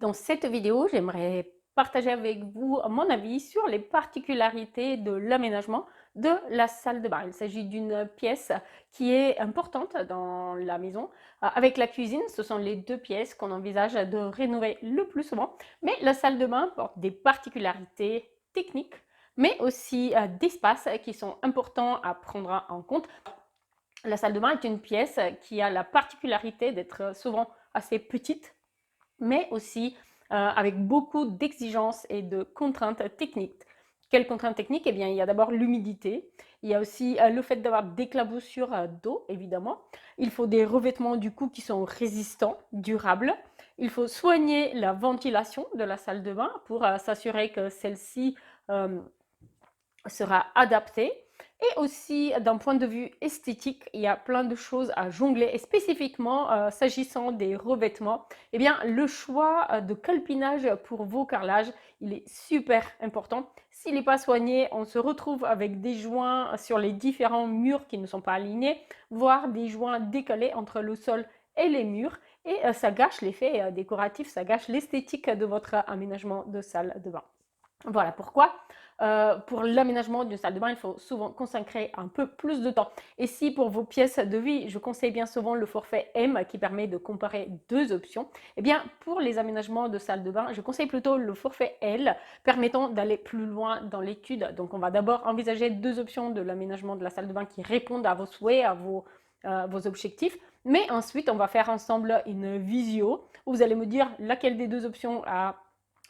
Dans cette vidéo, j'aimerais partager avec vous mon avis sur les particularités de l'aménagement de la salle de bain. Il s'agit d'une pièce qui est importante dans la maison. Avec la cuisine, ce sont les deux pièces qu'on envisage de rénover le plus souvent. Mais la salle de bain porte des particularités techniques, mais aussi d'espace qui sont importants à prendre en compte. La salle de bain est une pièce qui a la particularité d'être souvent assez petite, mais aussi avec beaucoup d'exigences et de contraintes techniques. Quelles contraintes techniques? Eh bien, il y a d'abord l'humidité, il y a aussi le fait d'avoir d'éclaboussures d'eau, évidemment. Il faut des revêtements du coup qui sont résistants, durables. Il faut soigner la ventilation de la salle de bain pour s'assurer que celle-ci euh, sera adapté. Et aussi, d'un point de vue esthétique, il y a plein de choses à jongler. Et spécifiquement, s'agissant des revêtements, eh bien, le choix de calpinage pour vos carrelages, il est super important. S'il n'est pas soigné, on se retrouve avec des joints sur les différents murs qui ne sont pas alignés, voire des joints décalés entre le sol et les murs. Et ça gâche l'effet décoratif, ça gâche l'esthétique de votre aménagement de salle de bain. Voilà pourquoi, pour l'aménagement d'une salle de bain, il faut souvent consacrer un peu plus de temps. Et si pour vos pièces de vie, je conseille bien souvent le forfait M qui permet de comparer deux options, eh bien pour les aménagements de salle de bain, je conseille plutôt le forfait L permettant d'aller plus loin dans l'étude. Donc on va d'abord envisager deux options de l'aménagement de la salle de bain qui répondent à vos souhaits, à vos objectifs. Mais ensuite, on va faire ensemble une visio où vous allez me dire laquelle des deux options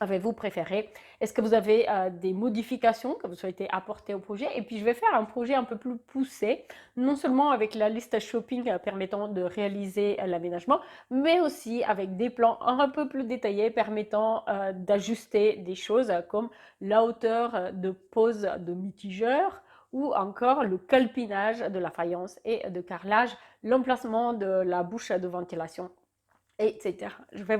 avez-vous préféré? Est-ce que vous avez des modifications que vous souhaitez apporter au projet? Et puis je vais faire un projet un peu plus poussé, non seulement avec la liste shopping permettant de réaliser l'aménagement, mais aussi avec des plans un peu plus détaillés permettant d'ajuster des choses comme la hauteur de pose de mitigeur ou encore le calpinage de la faïence et de carrelage, l'emplacement de la bouche de ventilation, etc. Je vais